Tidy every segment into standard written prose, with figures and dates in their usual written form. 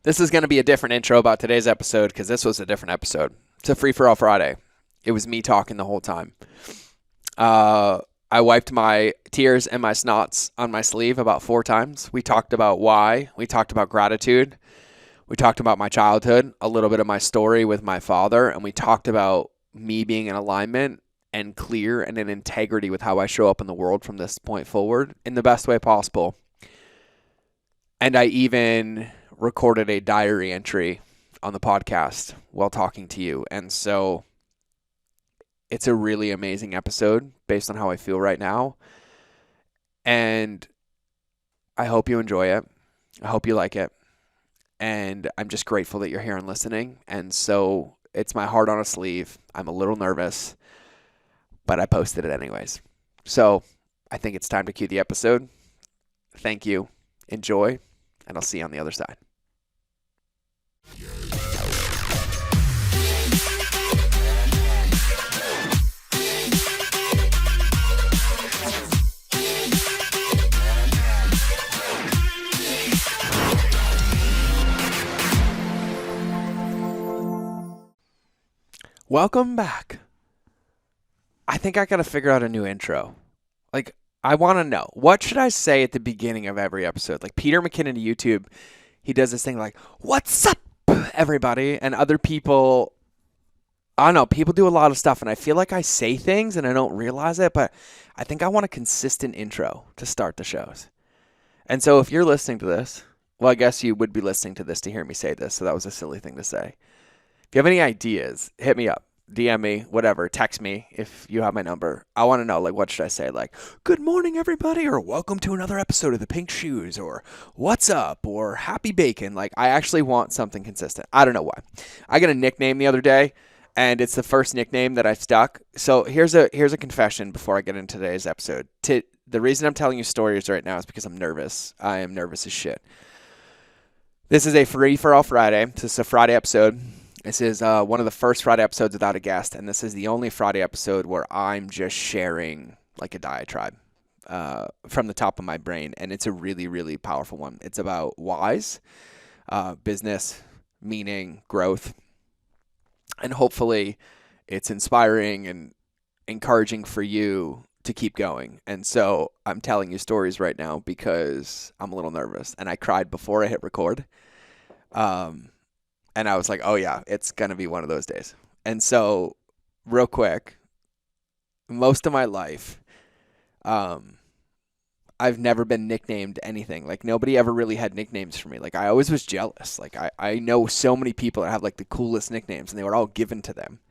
This is going to be a different intro about today's episode because this was a different episode. It's a free-for-all Friday. It was me talking the whole time. I wiped my tears and my snots on my sleeve about 4 times. We talked about why. We talked about gratitude. We talked about my childhood, a little bit of my story with my father, and we talked about me being in alignment and clear and in integrity with how I show up in the world from this point forward in the best way possible. And I even recorded a diary entry on the podcast while talking to you. And so it's a really amazing episode based on how I feel right now. And I hope you enjoy it. I hope you like it. And I'm just grateful that you're here and listening. And so it's my heart on a sleeve. I'm a little nervous, but I posted it anyways. So I think it's time to cue the episode. Thank you. Enjoy. And I'll see you on the other side. Welcome back. I think I got to figure out a new intro. I want to know, what should I say at the beginning of every episode? Like Peter McKinnon to YouTube, he does this thing like, "What's up, everybody?" And other people, I don't know, people do a lot of stuff, and I feel like I say things and I don't realize it, but I think I want a consistent intro to start the shows. And so if you're listening to this, well, I guess you would be listening to this to hear me say this, so that was a silly thing to say. If you have any ideas, hit me up. DM me, whatever, text me if you have my number. I want to know, what should I say? Good morning, everybody, or welcome to another episode of The Pink Shoes, or what's up, or happy bacon. I actually want something consistent. I don't know why. I got a nickname the other day, and it's the first nickname that I've stuck. So here's a confession before I get into today's episode. The reason I'm telling you stories right now is because I'm nervous. I am nervous as shit. This is a free-for-all Friday. This is a Friday episode. This is one of the first Friday episodes without a guest, and this is the only Friday episode where I'm just sharing a diatribe from the top of my brain, and it's a really, really powerful one. It's about whys, business, meaning, growth, and hopefully it's inspiring and encouraging for you to keep going. And so I'm telling you stories right now because I'm a little nervous, and I cried before I hit record. And I was like, oh yeah, it's going to be one of those days. And so real quick, most of my life, I've never been nicknamed anything. Nobody ever really had nicknames for me. I always was jealous. I know so many people that have the coolest nicknames, and they were all given to them.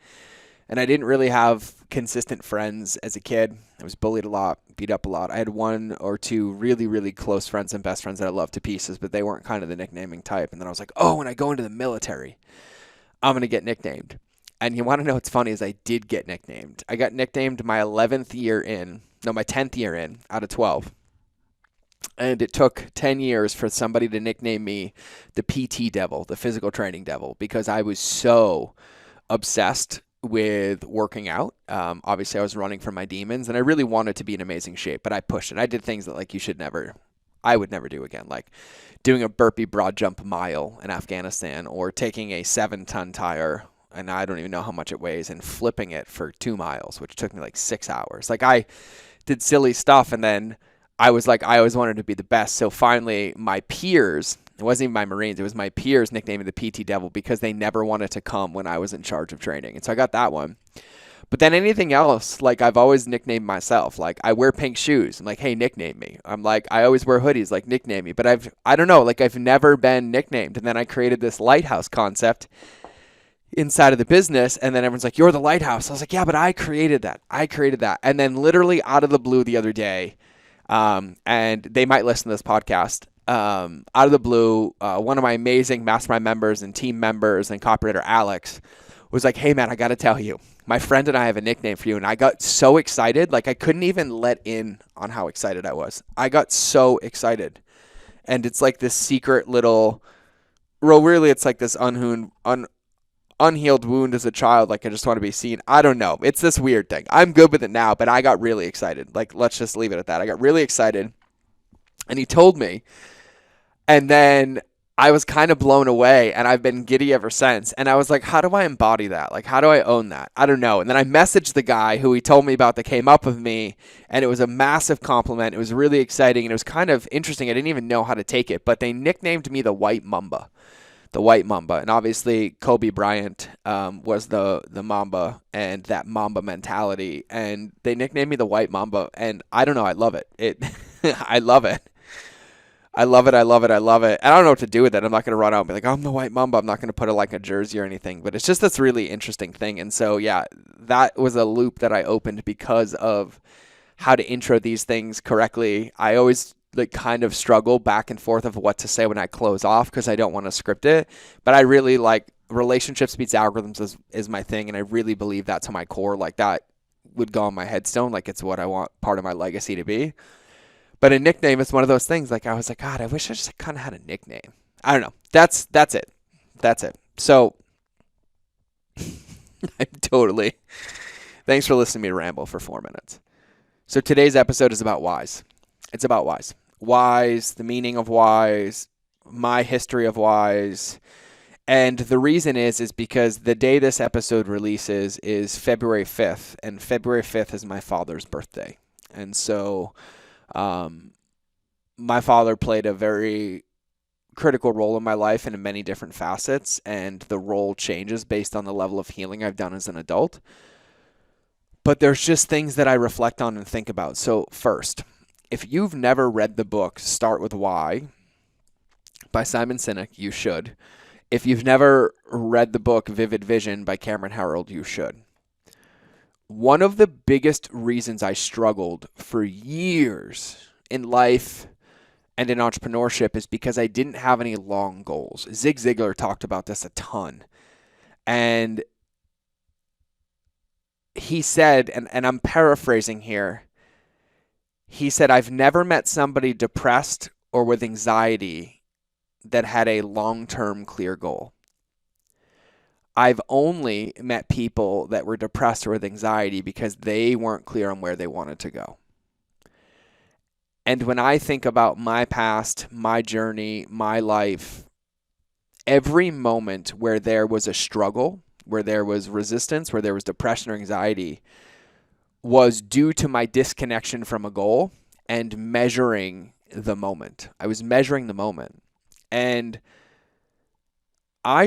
And I didn't really have consistent friends as a kid. I was bullied a lot, beat up a lot. I had 1 or 2 really, really close friends and best friends that I loved to pieces, but they weren't kind of the nicknaming type. And then I was like, oh, when I go into the military, I'm going to get nicknamed. And you want to know what's funny is I did get nicknamed. I got nicknamed my 10th year in out of 12. And it took 10 years for somebody to nickname me the PT Devil, the physical training devil, because I was so obsessed with working out. Obviously I was running from my demons, and I really wanted to be in amazing shape, but I pushed it. I did things that I would never do again, like doing a burpee broad jump mile in Afghanistan, or taking a 7-ton tire, and I don't even know how much it weighs, and flipping it for 2 miles, which took me 6 hours. I did silly stuff, and then I was I always wanted to be the best. So finally my peers, it wasn't even my Marines, it was my peers nicknamed me the PT Devil because they never wanted to come when I was in charge of training. And so I got that one. But then anything else, I've always nicknamed myself. I wear pink shoes. I'm hey, nickname me. I'm I always wear hoodies, nickname me. But I don't know, I've never been nicknamed. And then I created this lighthouse concept inside of the business, and then everyone's you're the lighthouse. I was yeah, but I created that. And then literally out of the blue the other day, and they might listen to this podcast, out of the blue, one of my amazing mastermind members and team members and copywriter, Alex, was hey man, I got to tell you, my friend and I have a nickname for you. And I got so excited, I couldn't even let in on how excited I was. I got so excited. And it's this secret little, well, really it's this unhealed wound as a child. I just want to be seen. I don't know. It's this weird thing. I'm good with it now, but I got really excited. Let's just leave it at that. I got really excited. And he told me, and then I was kind of blown away, and I've been giddy ever since. And I was like, how do I embody that? Like, how do I own that? I don't know. And then I messaged the guy who he told me about that came up with me, and it was a massive compliment. It was really exciting, and it was kind of interesting. I didn't even know how to take it, but they nicknamed me the White Mamba. The White Mamba. And obviously, Kobe Bryant was the Mamba and that Mamba mentality. And they nicknamed me the White Mamba, and I don't know. I love it. I love it. I love it. I love it. I love it. I don't know what to do with it. I'm not going to run out and be like, I'm the White Mamba. I'm not going to put it like a jersey or anything. But it's just this really interesting thing. And so, yeah, that was a loop that I opened because of how to intro these things correctly. I always like kind of struggle back and forth of what to say when I close off because I don't want to script it. But I really like relationships beats algorithms is my thing. And I really believe that to my core. Like that would go on my headstone. Like it's what I want part of my legacy to be. But a nickname is one of those things. Like I was like, God, I wish I just kind of had a nickname. I don't know. That's it. That's it. So I'm totally. Thanks for listening to me ramble for 4 minutes. So today's episode is about whys. It's about whys. Whys, the meaning of whys, my history of whys. And the reason is because the day this episode releases is February 5th. And February 5th is my father's birthday. And so my father played a very critical role in my life and in many different facets, and the role changes based on the level of healing I've done as an adult. But there's just things that I reflect on and think about. So first, if you've never read the book Start With Why by Simon Sinek, you should. If you've never read the book Vivid Vision by Cameron Herold, you should. One of the biggest reasons I struggled for years in life and in entrepreneurship is because I didn't have any long goals. Zig Ziglar talked about this a ton. And he said, and I'm paraphrasing here, he said, I've never met somebody depressed or with anxiety that had a long-term clear goal. I've only met people that were depressed or with anxiety because they weren't clear on where they wanted to go. And when I think about my past, my journey, my life, every moment where there was a struggle, where there was resistance, where there was depression or anxiety, was due to my disconnection from a goal and measuring the moment. I was measuring the moment. And I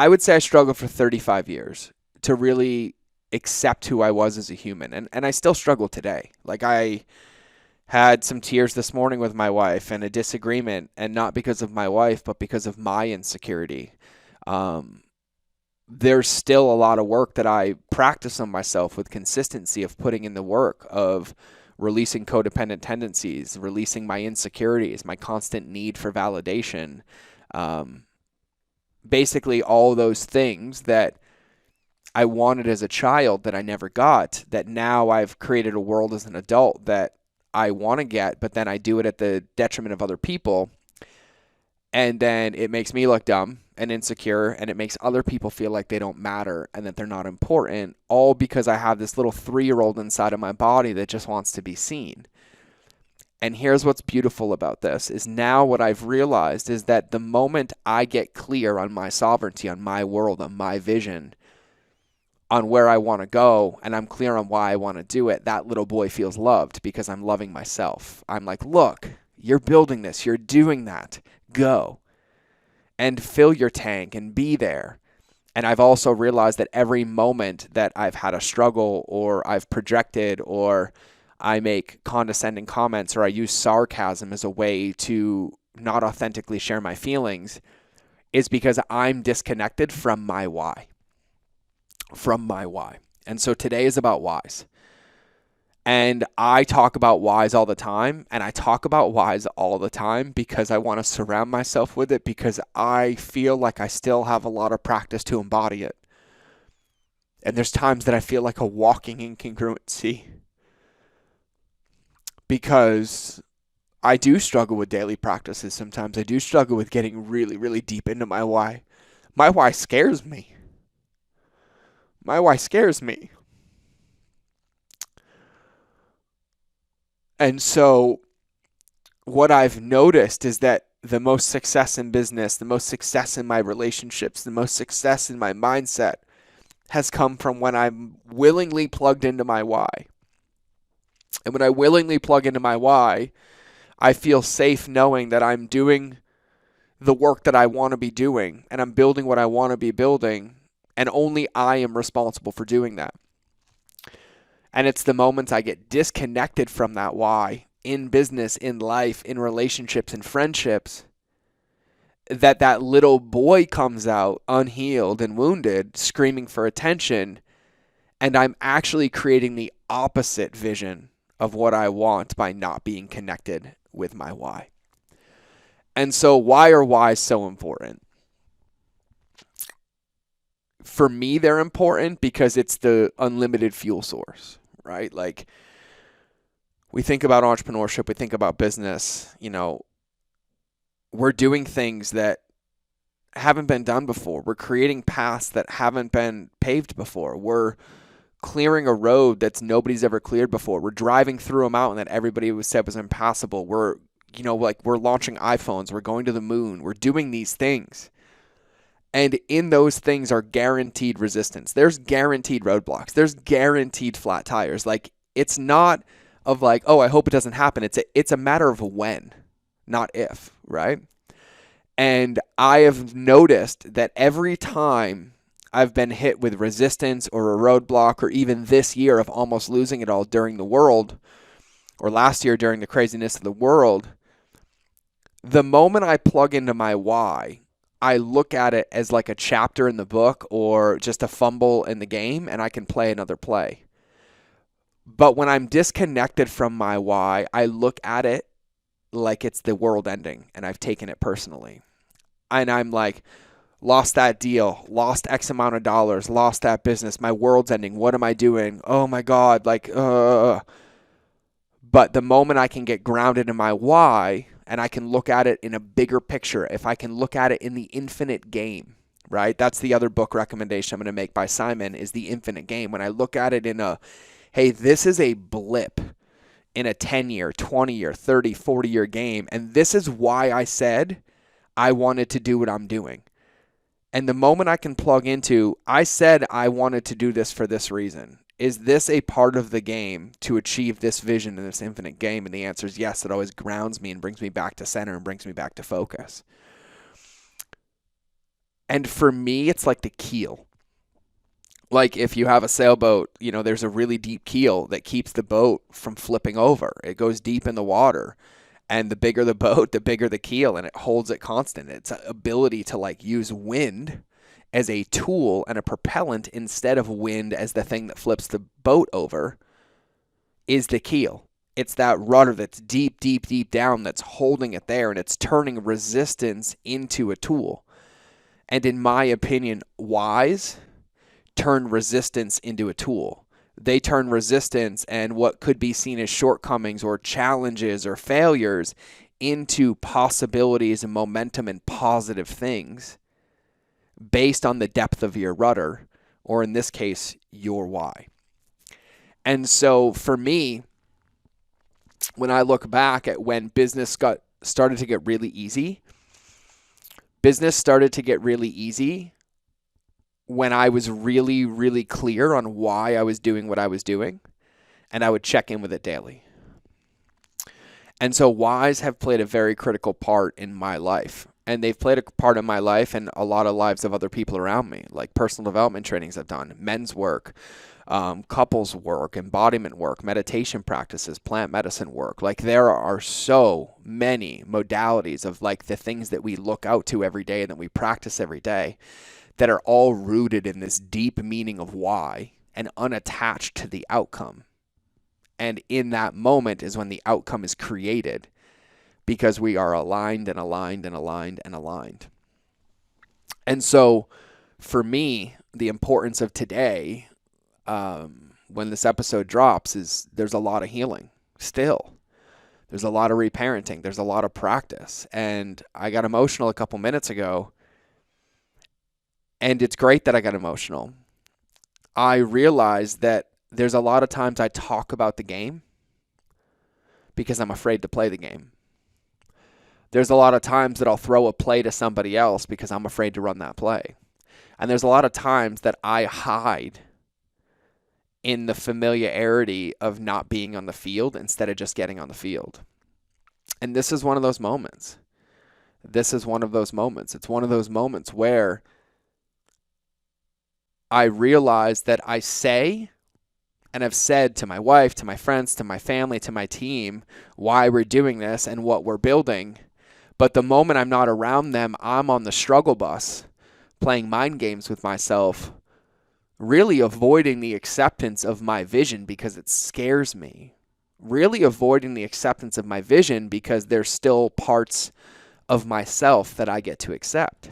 would say I struggled for 35 years to really accept who I was as a human. And I still struggle today. Like I had some tears this morning with my wife and a disagreement, and not because of my wife, but because of my insecurity. There's still a lot of work that I practice on myself with consistency of putting in the work of releasing codependent tendencies, releasing my insecurities, my constant need for validation. Basically all those things that I wanted as a child that I never got, that now I've created a world as an adult that I want to get, but then I do it at the detriment of other people. And then it makes me look dumb and insecure, and it makes other people feel like they don't matter and that they're not important, all because I have this little 3-year-old inside of my body that just wants to be seen. And here's what's beautiful about this is now what I've realized is that the moment I get clear on my sovereignty, on my world, on my vision, on where I want to go, and I'm clear on why I want to do it, that little boy feels loved because I'm loving myself. I'm like, look, you're building this. You're doing that. Go. And fill your tank and be there. And I've also realized that every moment that I've had a struggle or I've projected or I make condescending comments or I use sarcasm as a way to not authentically share my feelings is because I'm disconnected from my why. From my why. And so today is about whys. And I talk about whys all the time, and I talk about whys all the time because I want to surround myself with it, because I feel like I still have a lot of practice to embody it. And there's times that I feel like a walking incongruency because I do struggle with daily practices sometimes. I do struggle with getting really, really deep into my why. My why scares me. My why scares me. And so what I've noticed is that the most success in business, the most success in my relationships, the most success in my mindset has come from when I'm willingly plugged into my why. And when I willingly plug into my why, I feel safe knowing that I'm doing the work that I want to be doing and I'm building what I want to be building, and only I am responsible for doing that. And it's the moments I get disconnected from that why in business, in life, in relationships, in friendships, that little boy comes out unhealed and wounded, screaming for attention, and I'm actually creating the opposite vision of what I want by not being connected with my why. And so why are whys so important? For me, they're important because it's the unlimited fuel source, right? Like, we think about entrepreneurship, we think about business, we're doing things that haven't been done before. We're creating paths that haven't been paved before. We're clearing a road that's nobody's ever cleared before. We're driving through a mountain that everybody said was impassable. We're launching iPhones. We're going to the moon. We're doing these things. And in those things are guaranteed resistance. There's guaranteed roadblocks. There's guaranteed flat tires. Like, it's not of like, oh, I hope it doesn't happen. It's a matter of when, not if, right? And I have noticed that every time I've been hit with resistance or a roadblock, or even this year of almost losing it all during the world, or last year during the craziness of the world, the moment I plug into my why, I look at it as like a chapter in the book or just a fumble in the game, and I can play another play. But when I'm disconnected from my why, I look at it like it's the world ending, and I've taken it personally. And I'm like, lost that deal, lost X amount of dollars, lost that business, my world's ending, what am I doing? Oh my God, But the moment I can get grounded in my why, and I can look at it in a bigger picture, if I can look at it in the infinite game, right? That's the other book recommendation I'm going to make by Simon, is The Infinite Game. When I look at it in hey, this is a blip in a 10-year, 20-year, 30, 40-year game, and this is why I said I wanted to do what I'm doing. And the moment I can plug into, I said I wanted to do this for this reason. Is this a part of the game to achieve this vision in this infinite game? And the answer is yes. It always grounds me and brings me back to center and brings me back to focus. And for me, it's like the keel. Like, if you have a sailboat, there's a really deep keel that keeps the boat from flipping over. It goes deep in the water. And the bigger the boat, the bigger the keel, and it holds it constant. Its ability to use wind as a tool and a propellant instead of wind as the thing that flips the boat over is the keel. It's that rudder that's deep, deep, deep down that's holding it there, and it's turning resistance into a tool. And in my opinion, whys turn resistance into a tool. They turn resistance and what could be seen as shortcomings or challenges or failures into possibilities and momentum and positive things based on the depth of your rudder, or in this case, your why. And so for me, when I look back at when business started to get really easy when I was really, really clear on why I was doing what I was doing, and I would check in with it daily. And so whys have played a very critical part in my life. And they've played a part in my life and a lot of lives of other people around me, like personal development trainings I've done, men's work, couples work, embodiment work, meditation practices, plant medicine work. Like, there are so many modalities of like the things that we look out to every day and that we practice every day that are all rooted in this deep meaning of why and unattached to the outcome. And in that moment is when the outcome is created, because we are aligned and aligned and aligned and aligned. And so for me, the importance of today, when this episode drops, is there's a lot of healing still. There's a lot of reparenting. There's a lot of practice. And I got emotional a couple minutes ago. And it's great that I got emotional. I realized that there's a lot of times I talk about the game because I'm afraid to play the game. There's a lot of times that I'll throw a play to somebody else because I'm afraid to run that play. And there's a lot of times that I hide in the familiarity of not being on the field instead of just getting on the field. And this is one of those moments. It's one of those moments where I realize that I say, and I've said to my wife, to my friends, to my family, to my team, why we're doing this and what we're building. But the moment I'm not around them, I'm on the struggle bus playing mind games with myself, really avoiding the acceptance of my vision because it scares me. Really avoiding the acceptance of my vision because there's still parts of myself that I get to accept.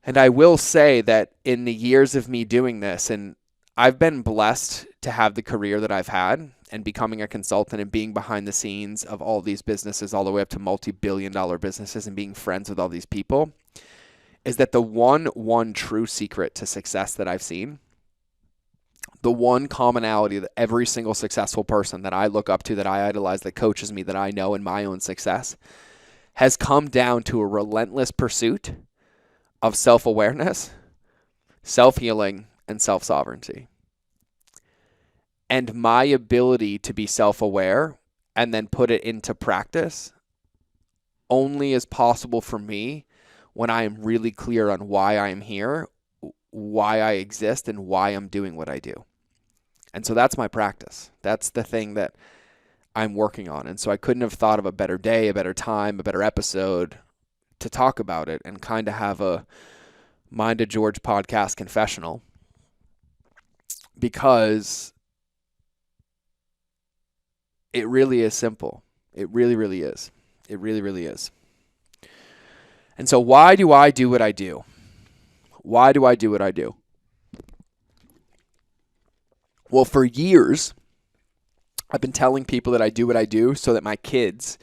And I will say that in the years of me doing this, and I've been blessed to have the career that I've had and becoming a consultant and being behind the scenes of all these businesses all the way up to multi-billion-dollar businesses and being friends with all these people, is that the one true secret to success that I've seen, the one commonality that every single successful person that I look up to, that I idolize, that coaches me, that I know in my own success, has come down to a relentless pursuit of self-awareness, self-healing, and self-sovereignty. And my ability to be self-aware and then put it into practice only is possible for me when I am really clear on why I am here, why I exist, and why I'm doing what I do. And so that's my practice. That's the thing that I'm working on. And so I couldn't have thought of a better day, a better time, a better episode to talk about it and kind of have a Mind of George podcast confessional, because it really is simple. It really, really is. It really, really is. And so why do I do what I do? Why do I do what I do? Well, for years, I've been telling people that I do what I do so that my kids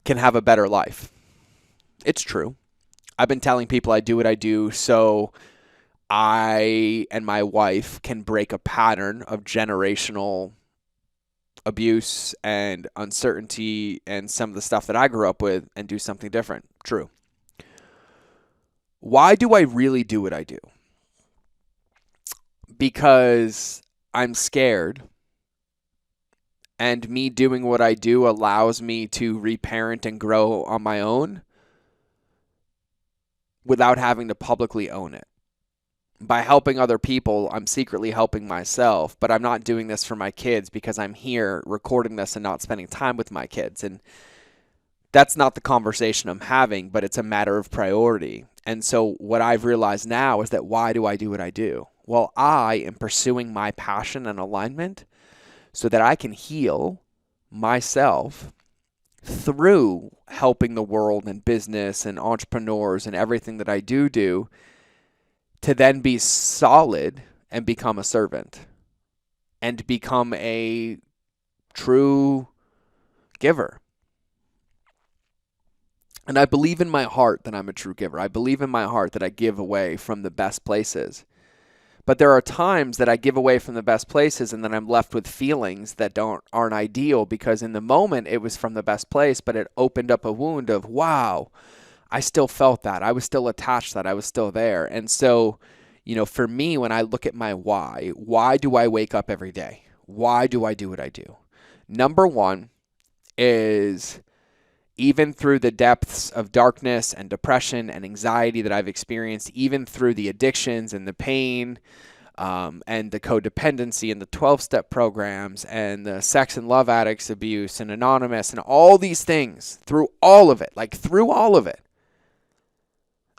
can have a better life. It's true. I've been telling people I do what I do so I and my wife can break a pattern of generational abuse and uncertainty and some of the stuff that I grew up with and do something different. True. Why do I really do what I do? Because I'm scared, and me doing what I do allows me to reparent and grow on my own without having to publicly own it. By helping other people, I'm secretly helping myself, but I'm not doing this for my kids because I'm here recording this and not spending time with my kids. And that's not the conversation I'm having, but it's a matter of priority. And so what I've realized now is that why do I do what I do? Well, I am pursuing my passion and alignment so that I can heal myself through helping the world and business and entrepreneurs and everything that I do to then be solid and become a servant and become a true giver. And I believe in my heart that I'm a true giver. I believe in my heart that I give away from the best places. But there are times that I give away from the best places and then I'm left with feelings that aren't ideal, because in the moment it was from the best place, but it opened up a wound of, wow, I still felt that. I was still attached to that. I was still there. And so, for me, when I look at my why do I wake up every day? Why do I do what I do? Number one is, even through the depths of darkness and depression and anxiety that I've experienced, even through the addictions and the pain and the codependency and the 12-step programs and the sex and love addicts abuse and anonymous and all these things, through all of it,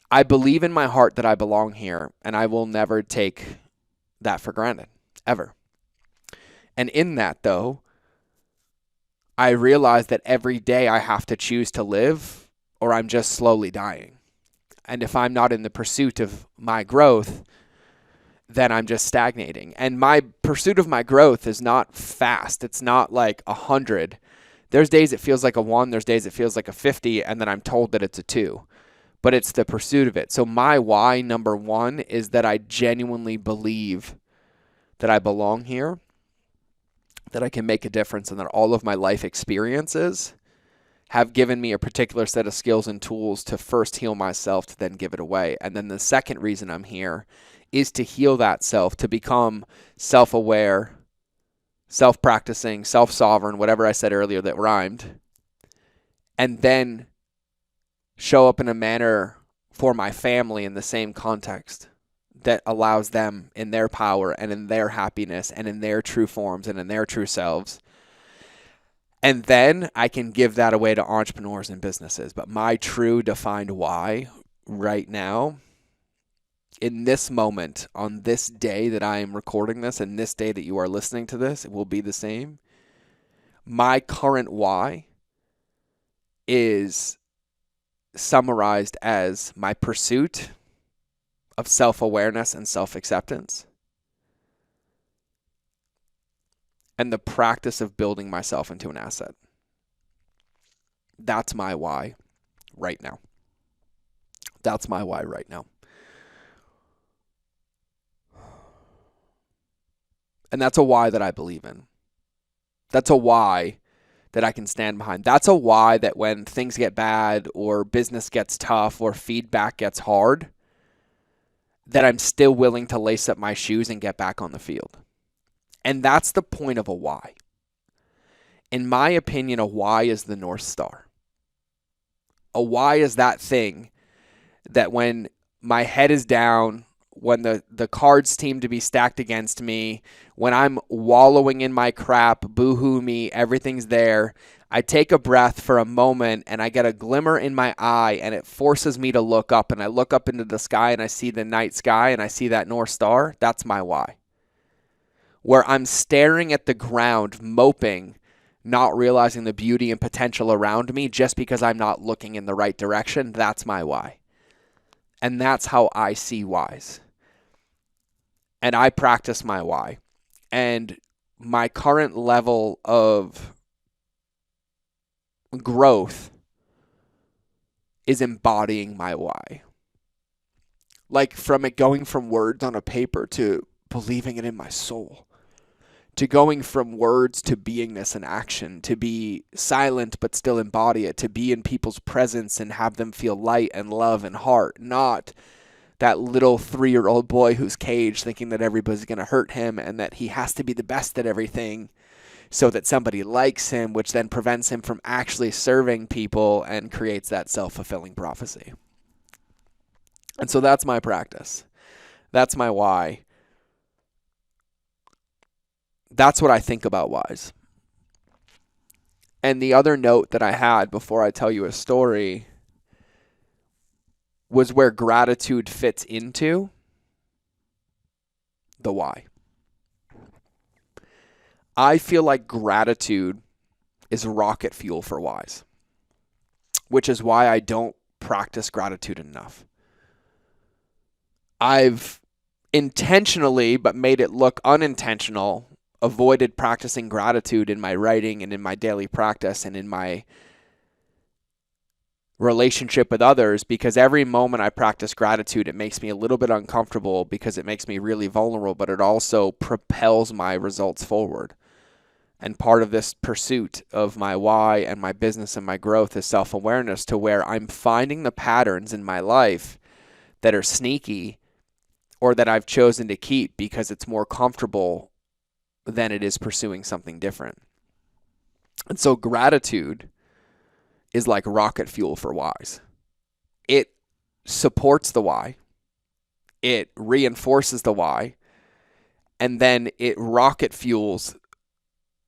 I believe in my heart that I belong here, and I will never take that for granted, ever. And in that, though, I realize that every day I have to choose to live or I'm just slowly dying. And if I'm not in the pursuit of my growth, then I'm just stagnating. And my pursuit of my growth is not fast. It's not like 100. There's days it feels like a 1, there's days it feels like a 50, and then I'm told that it's a 2. But it's the pursuit of it. So my why, number one, is that I genuinely believe that I belong here, that I can make a difference, and that all of my life experiences have given me a particular set of skills and tools to first heal myself, to then give it away. And then the second reason I'm here is to heal that self, to become self-aware, self-practicing, self-sovereign, whatever I said earlier that rhymed, and then show up in a manner for my family in the same context that allows them in their power and in their happiness and in their true forms and in their true selves. And then I can give that away to entrepreneurs and businesses. But my true defined why right now, in this moment, on this day that I am recording this, and this day that you are listening to this, it will be the same. My current why is summarized as my pursuit of self-awareness and self-acceptance, and the practice of building myself into an asset. That's my why right now. That's my why right now. And that's a why that I believe in. That's a why that I can stand behind. That's a why that when things get bad or business gets tough or feedback gets hard, that I'm still willing to lace up my shoes and get back on the field. And that's the point of a why. In my opinion, a why is the North Star. A why is that thing that when my head is down, when the cards seem to be stacked against me, when I'm wallowing in my crap, boo-hoo me, everything's there, I take a breath for a moment and I get a glimmer in my eye and it forces me to look up, and I look up into the sky and I see the night sky and I see that North Star. That's my why. Where I'm staring at the ground, moping, not realizing the beauty and potential around me just because I'm not looking in the right direction, that's my why. And that's how I see whys. And I practice my why. And my current level of growth is embodying my why. Like from it going from words on a paper to believing it in my soul, to going from words to beingness and action, to be silent but still embody it, to be in people's presence and have them feel light and love and heart, not that little 3-year-old boy who's caged thinking that everybody's going to hurt him and that he has to be the best at everything so that somebody likes him, which then prevents him from actually serving people and creates that self-fulfilling prophecy. And so that's my practice. That's my why. That's what I think about whys. And the other note that I had before I tell you a story was where gratitude fits into the why. I feel like gratitude is rocket fuel for whys, which is why I don't practice gratitude enough. I've intentionally, but made it look unintentional, avoided practicing gratitude in my writing and in my daily practice and in my relationship with others, because every moment I practice gratitude, it makes me a little bit uncomfortable because it makes me really vulnerable, but it also propels my results forward. And part of this pursuit of my why and my business and my growth is self-awareness, to where I'm finding the patterns in my life that are sneaky or that I've chosen to keep because it's more comfortable than it is pursuing something different. And so gratitude is like rocket fuel for whys. It supports the why. It reinforces the why. And then it rocket fuels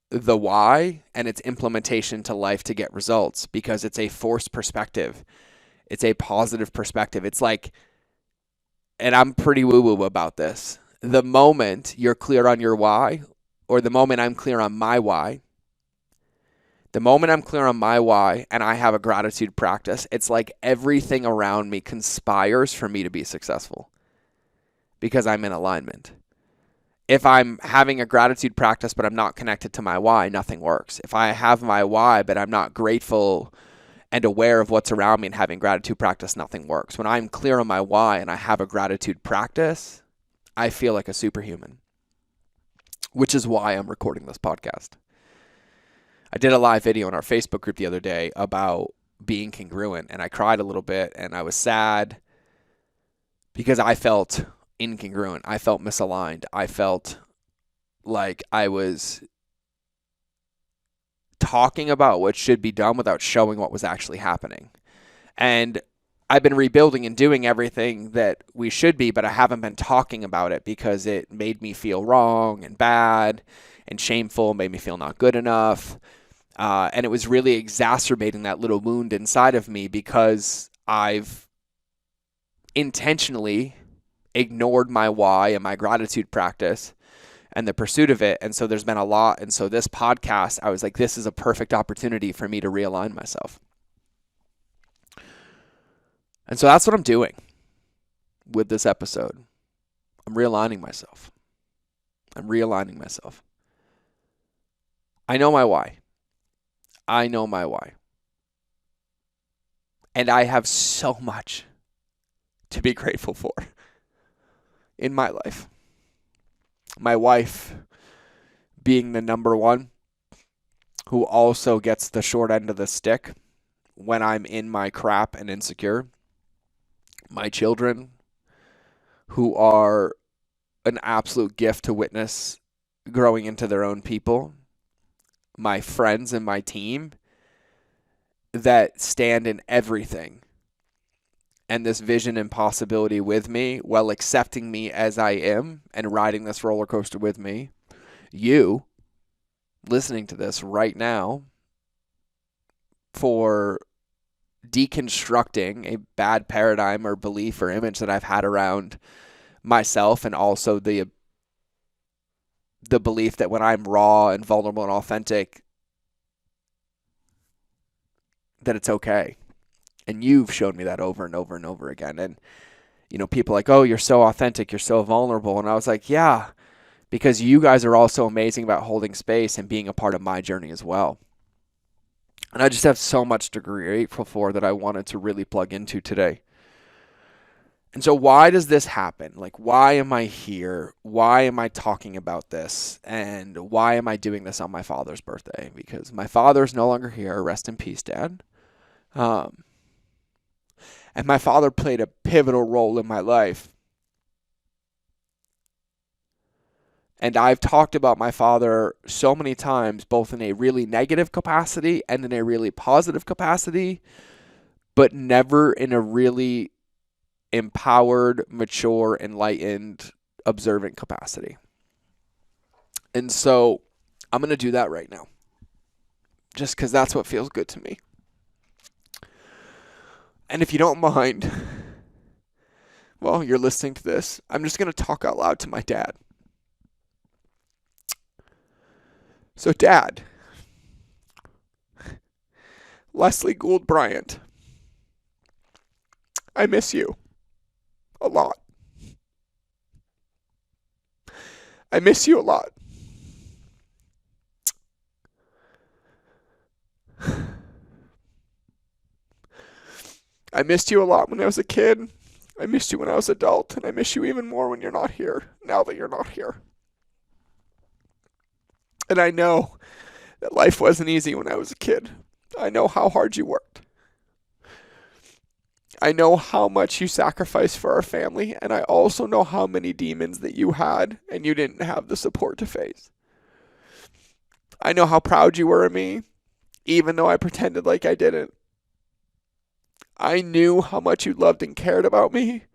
the why and its implementation to life to get results, because it's a forced perspective. It's a positive perspective. It's like, and I'm pretty woo-woo about this, the moment you're clear on your why, or the moment I'm clear on my why, the moment I'm clear on my why and I have a gratitude practice, it's like everything around me conspires for me to be successful because I'm in alignment. If I'm having a gratitude practice but I'm not connected to my why, nothing works. If I have my why but I'm not grateful and aware of what's around me and having gratitude practice, nothing works. When I'm clear on my why and I have a gratitude practice, I feel like a superhuman, which is why I'm recording this podcast. I did a live video in our Facebook group the other day about being congruent, and I cried a little bit, and I was sad because I felt incongruent. I felt misaligned. I felt like I was talking about what should be done without showing what was actually happening. And I've been rebuilding and doing everything that we should be, but I haven't been talking about it because it made me feel wrong and bad and shameful, made me feel not good enough. And it was really exacerbating that little wound inside of me because I've intentionally ignored my why and my gratitude practice and the pursuit of it. And so there's been a lot. And so this podcast, I was like, this is a perfect opportunity for me to realign myself. And so that's what I'm doing with this episode. I'm realigning myself. I know my why. And I have so much to be grateful for in my life. My wife being the number one, who also gets the short end of the stick when I'm in my crap and insecure. My children, who are an absolute gift to witness growing into their own people. My friends and my team that stand in everything and this vision and possibility with me while accepting me as I am and riding this roller coaster with me. You listening to this right now for deconstructing a bad paradigm or belief or image that I've had around myself, and also the belief that when I'm raw and vulnerable and authentic, that it's okay. And you've shown me that over and over and over again. And, people are like, oh, you're so authentic, you're so vulnerable. And I was like, yeah, because you guys are also amazing about holding space and being a part of my journey as well. And I just have so much to be grateful for that I wanted to really plug into today. And so why does this happen? Like, why am I here? Why am I talking about this? And why am I doing this on my father's birthday? Because my father's no longer here. Rest in peace, Dad. And my father played a pivotal role in my life. And I've talked about my father so many times, both in a really negative capacity and in a really positive capacity, but never in a really empowered, mature, enlightened, observant capacity. And so I'm going to do that right now, just because that's what feels good to me. And if you don't mind, well, you're listening to this, I'm just going to talk out loud to my dad. So, Dad, Leslie Gould Bryant, I miss you a lot. I miss you a lot. I missed you a lot when I was a kid. I missed you when I was an adult, and I miss you even more when you're not here, now that you're not here. And I know that life wasn't easy when I was a kid. I know how hard you worked. I know how much you sacrificed for our family, and I also know how many demons that you had and you didn't have the support to face. I know how proud you were of me, even though I pretended like I didn't. I knew how much you loved and cared about me,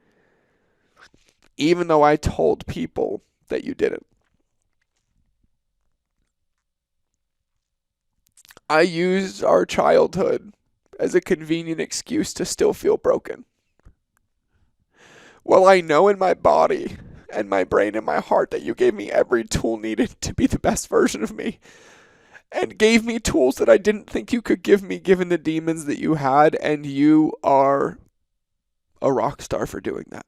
even though I told people that you didn't. I used our childhood as a convenient excuse to still feel broken. Well, I know in my body and my brain and my heart that you gave me every tool needed to be the best version of me, and gave me tools that I didn't think you could give me given the demons that you had, and you are a rock star for doing that.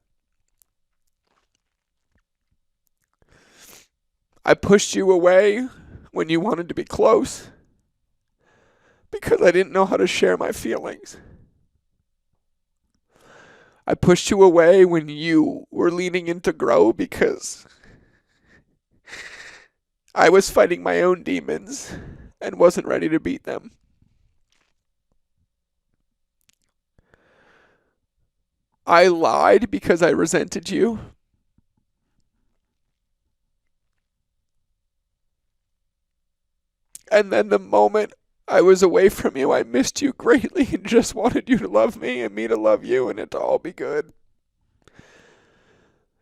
I pushed you away when you wanted to be close because I didn't know how to share my feelings. I pushed you away when you were leaning in to grow because I was fighting my own demons and wasn't ready to beat them. I lied because I resented you. And then the moment I was away from you, I missed you greatly and just wanted you to love me and me to love you and it to all be good.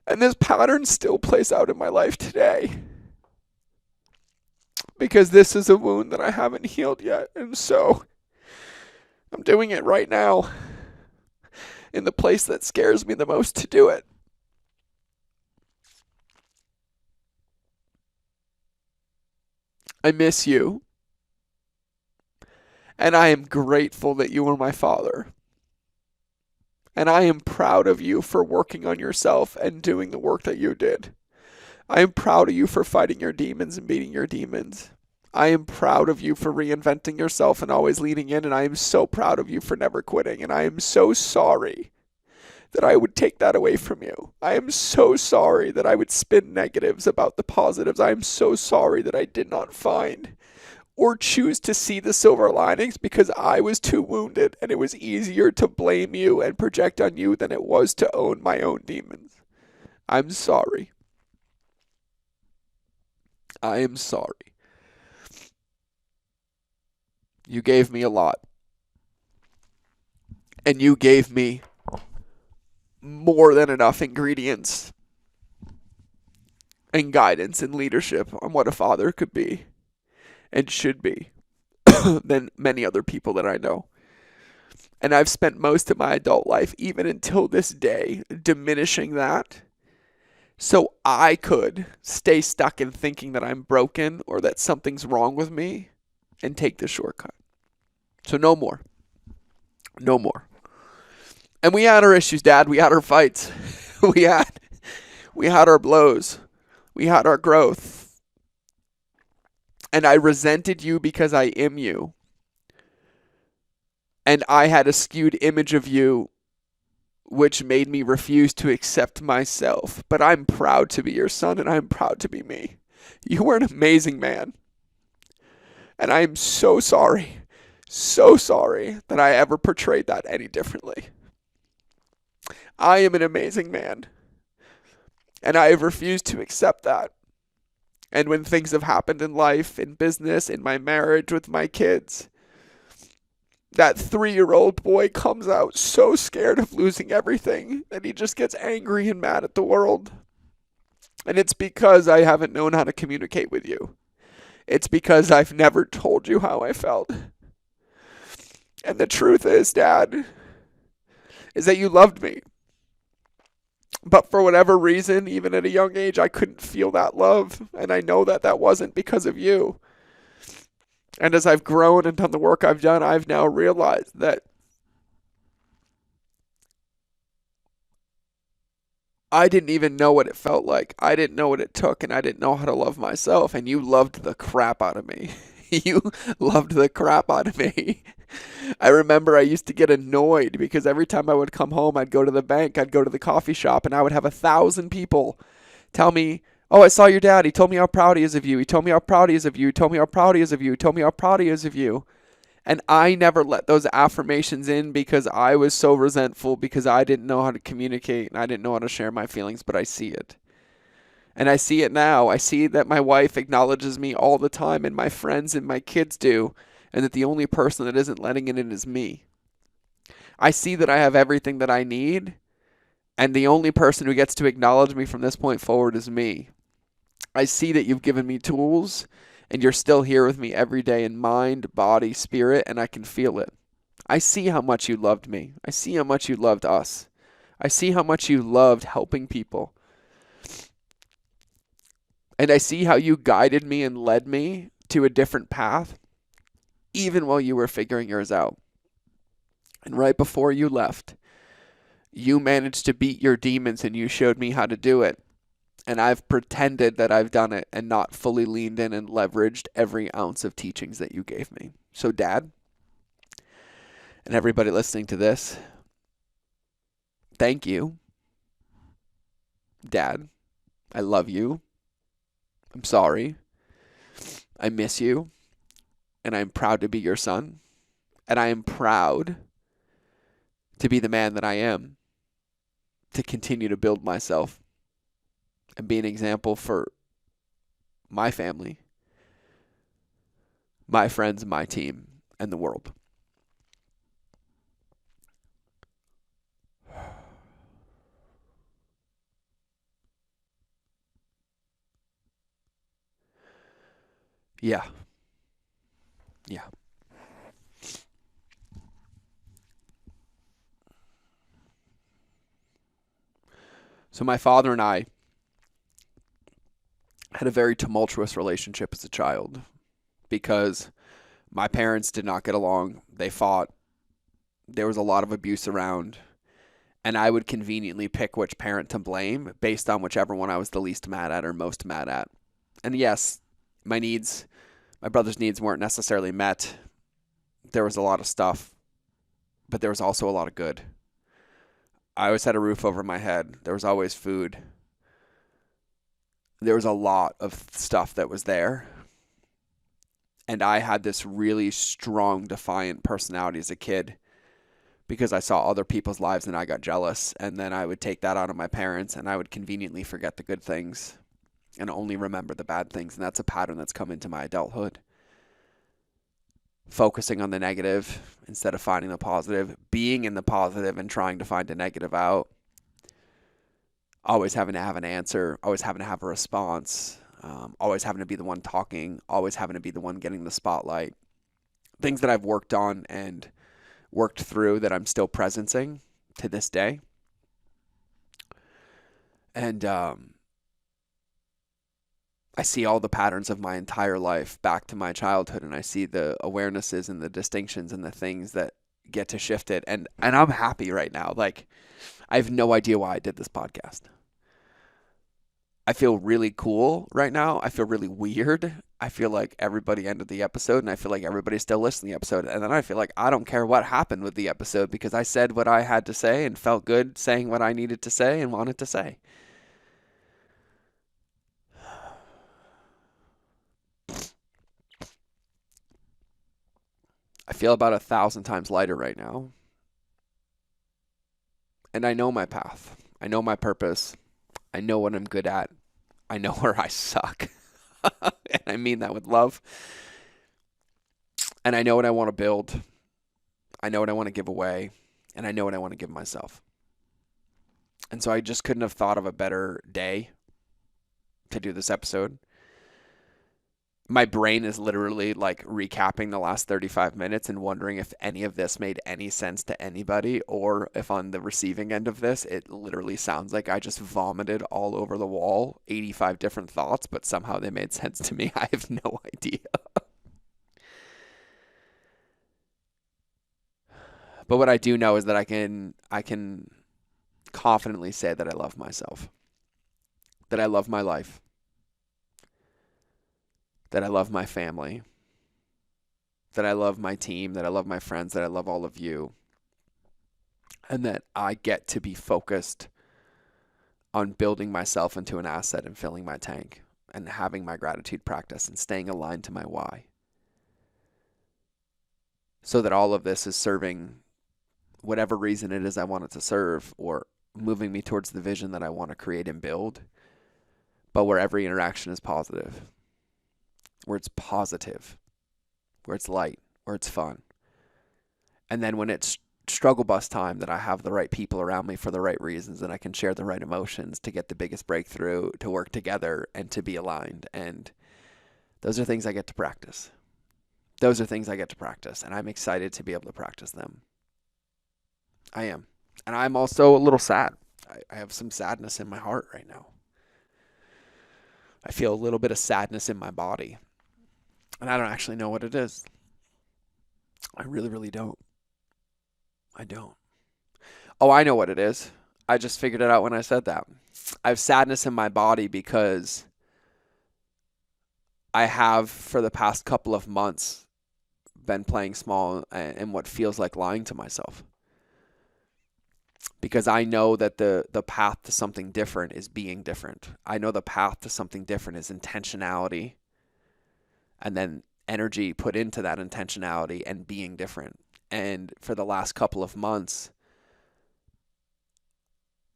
And this pattern still plays out in my life today. Because this is a wound that I haven't healed yet. And so I'm doing it right now in the place that scares me the most to do it. I miss you. And I am grateful that you were my father. And I am proud of you for working on yourself and doing the work that you did. I am proud of you for fighting your demons and beating your demons. I am proud of you for reinventing yourself and always leaning in. And I am so proud of you for never quitting. And I am so sorry that I would take that away from you. I am so sorry that I would spin negatives about the positives. I am so sorry that I did not find or choose to see the silver linings because I was too wounded and it was easier to blame you and project on you than it was to own my own demons. I'm sorry. I am sorry. You gave me a lot. And you gave me more than enough ingredients and guidance and leadership on what a father could be and should be than many other people that I know. And I've spent most of my adult life, even until this day, diminishing that so I could stay stuck in thinking that I'm broken or that something's wrong with me and take the shortcut. So no more. No more. And we had our issues, Dad. We had our fights. we had our blows. We had our growth. And I resented you because I am you. And I had a skewed image of you, which made me refuse to accept myself. But I'm proud to be your son, and I'm proud to be me. You were an amazing man. And I am so sorry that I ever portrayed that any differently. I am an amazing man. And I have refused to accept that. And when things have happened in life, in business, in my marriage, with my kids, that 3-year-old boy comes out so scared of losing everything that he just gets angry and mad at the world. And it's because I haven't known how to communicate with you. It's because I've never told you how I felt. And the truth is, Dad, is that you loved me. But for whatever reason, even at a young age, I couldn't feel that love. And I know that that wasn't because of you. And as I've grown and done the work I've done, I've now realized that I didn't even know what it felt like. I didn't know what it took, and I didn't know how to love myself. And you loved the crap out of me. You loved the crap out of me. I remember I used to get annoyed because every time I would come home, I'd go to the bank, I'd go to the coffee shop, and I would have 1,000 people tell me, "Oh, I saw your dad. He told me how proud he is of you. He told me how proud he is of you. He told me how proud he is of you. He told me how proud he is of you." And I never let those affirmations in because I was so resentful because I didn't know how to communicate and I didn't know how to share my feelings, but I see it. And I see it now. I see that my wife acknowledges me all the time and my friends and my kids do, and that the only person that isn't letting it in is me. I see that I have everything that I need, and the only person who gets to acknowledge me from this point forward is me. I see that you've given me tools, and you're still here with me every day in mind, body, spirit, and I can feel it. I see how much you loved me. I see how much you loved us. I see how much you loved helping people. And I see how you guided me and led me to a different path, even while you were figuring yours out. And right before you left, you managed to beat your demons and you showed me how to do it. And I've pretended that I've done it and not fully leaned in and leveraged every ounce of teachings that you gave me. So, Dad, and everybody listening to this, thank you. Dad, I love you. I'm sorry. I miss you. and I'm proud to be your son, and I am proud to be the man that I am, to continue to build myself and be an example for my family, my friends, my team, and the world. Yeah. Yeah. So my father and I had a very tumultuous relationship as a child because my parents did not get along. They fought. There was a lot of abuse around. And I would conveniently pick which parent to blame based on whichever one I was the least mad at or most mad at. And yes, my brother's needs weren't necessarily met. There was a lot of stuff, but there was also a lot of good. I always had a roof over my head. There was always food. There was a lot of stuff that was there. And I had this really strong, defiant personality as a kid because I saw other people's lives and I got jealous. And then I would take that out on my parents and I would conveniently forget the good things and only remember the bad things. And that's a pattern that's come into my adulthood. Focusing on the negative instead of finding the positive, being in the positive and trying to find a negative out. Always having to have an answer, always having to have a response, always having to be the one talking, always having to be the one getting the spotlight. Things that I've worked on and worked through that I'm still presencing to this day. And I see all the patterns of my entire life back to my childhood, and I see the awarenesses and the distinctions and the things that get to shift it. And I'm happy right now. Like, I have no idea why I did this podcast. I feel really cool right now. I feel really weird. I feel like everybody ended the episode and I feel like everybody's still listening to the episode. And then I feel like I don't care what happened with the episode because I said what I had to say and felt good saying what I needed to say and wanted to say. I feel about 1,000 times lighter right now. And I know my path. I know my purpose. I know what I'm good at. I know where I suck. And I mean that with love. And I know what I want to build. I know what I want to give away. And I know what I want to give myself. And so I just couldn't have thought of a better day to do this episode. My brain is literally like recapping the last 35 minutes and wondering if any of this made any sense to anybody, or if on the receiving end of this, it literally sounds like I just vomited all over the wall 85 different thoughts, but somehow they made sense to me. I have no idea. But what I do know is that I can confidently say that I love myself, that I love my life, that I love my family, that I love my team, that I love my friends, that I love all of you, and that I get to be focused on building myself into an asset and filling my tank and having my gratitude practice and staying aligned to my why. So that all of this is serving whatever reason it is I want it to serve, or moving me towards the vision that I want to create and build, but where every interaction is positive. Where it's positive, where it's light, where it's fun. And then when it's struggle bus time, that I have the right people around me for the right reasons, and I can share the right emotions to get the biggest breakthrough, to work together and to be aligned. And those are things I get to practice. Those are things I get to practice, and I'm excited to be able to practice them. I am. And I'm also a little sad. I have some sadness in my heart right now. I feel a little bit of sadness in my body. And I don't actually know what it is. I really, really don't. I don't. Oh, I know what it is. I just figured it out when I said that. I have sadness in my body because I have, for the past couple of months, been playing small in what feels like lying to myself. Because I know that the path to something different is being different. I know the path to something different is intentionality. And then energy put into that intentionality and being different. And for the last couple of months,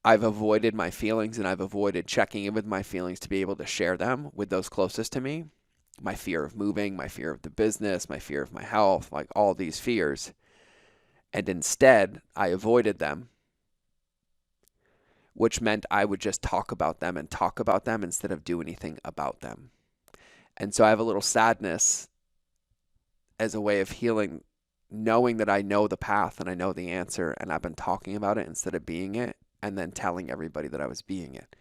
I've avoided my feelings and I've avoided checking in with my feelings to be able to share them with those closest to me. My fear of moving, my fear of the business, my fear of my health, like all these fears. And instead, I avoided them, which meant I would just talk about them and talk about them instead of do anything about them. And so I have a little sadness as a way of healing, knowing that I know the path and I know the answer, and I've been talking about it instead of being it, and then telling everybody that I was being it.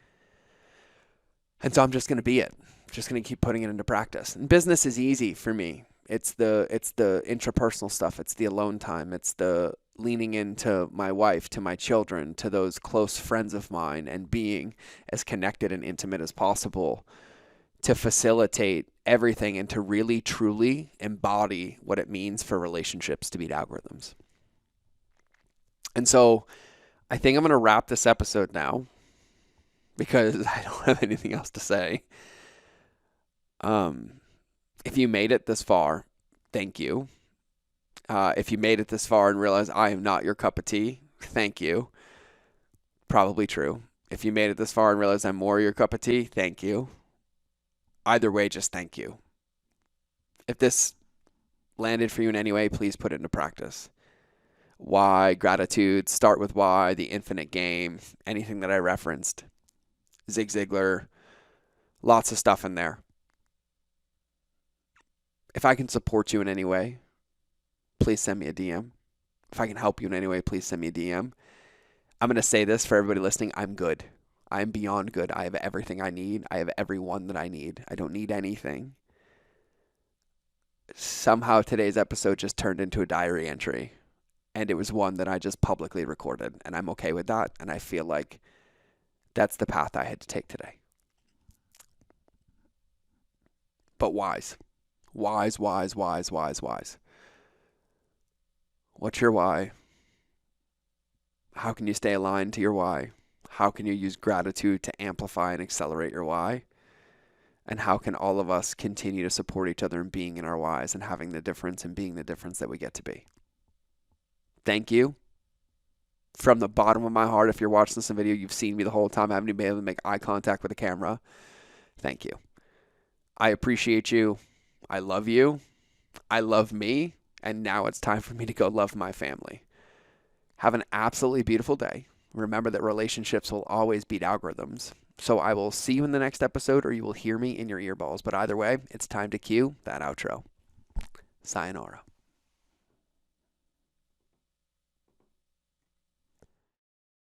And so I'm just going to be it. I'm just going to keep putting it into practice. And business is easy for me. It's the intrapersonal stuff. It's the alone time. It's the leaning into my wife, to my children, to those close friends of mine, and being as connected and intimate as possible to facilitate everything and to really truly embody what it means for relationships to beat algorithms. And so I think I'm going to wrap this episode now because I don't have anything else to say. If you made it this far, thank you. If you made it this far and realize I am not your cup of tea, thank you. Probably true. If you made it this far and realize I'm more your cup of tea, thank you. Either way, just thank you. If this landed for you in any way, please put it into practice. Why, gratitude, start with why, the infinite game, anything that I referenced, Zig Ziglar, lots of stuff in there. If I can support you in any way, please send me a DM. If I can help you in any way, please send me a DM. I'm going to say this for everybody listening. I'm good. I'm beyond good. I have everything I need. I have everyone that I need. I don't need anything. Somehow today's episode just turned into a diary entry. And it was one that I just publicly recorded. And I'm okay with that. And I feel like that's the path I had to take today. But wise. Wise, wise, wise, wise, wise. What's your why? How can you stay aligned to your why? How can you use gratitude to amplify and accelerate your why? And how can all of us continue to support each other in being in our whys and having the difference and being the difference that we get to be? Thank you. From the bottom of my heart, if you're watching this video, you've seen me the whole time. I haven't been able to make eye contact with the camera. Thank you. I appreciate you. I love you. I love me. And now it's time for me to go love my family. Have an absolutely beautiful day. Remember that relationships will always beat algorithms. So I will see you in the next episode, or you will hear me in your earballs. But either way, it's time to cue that outro. Sayonara.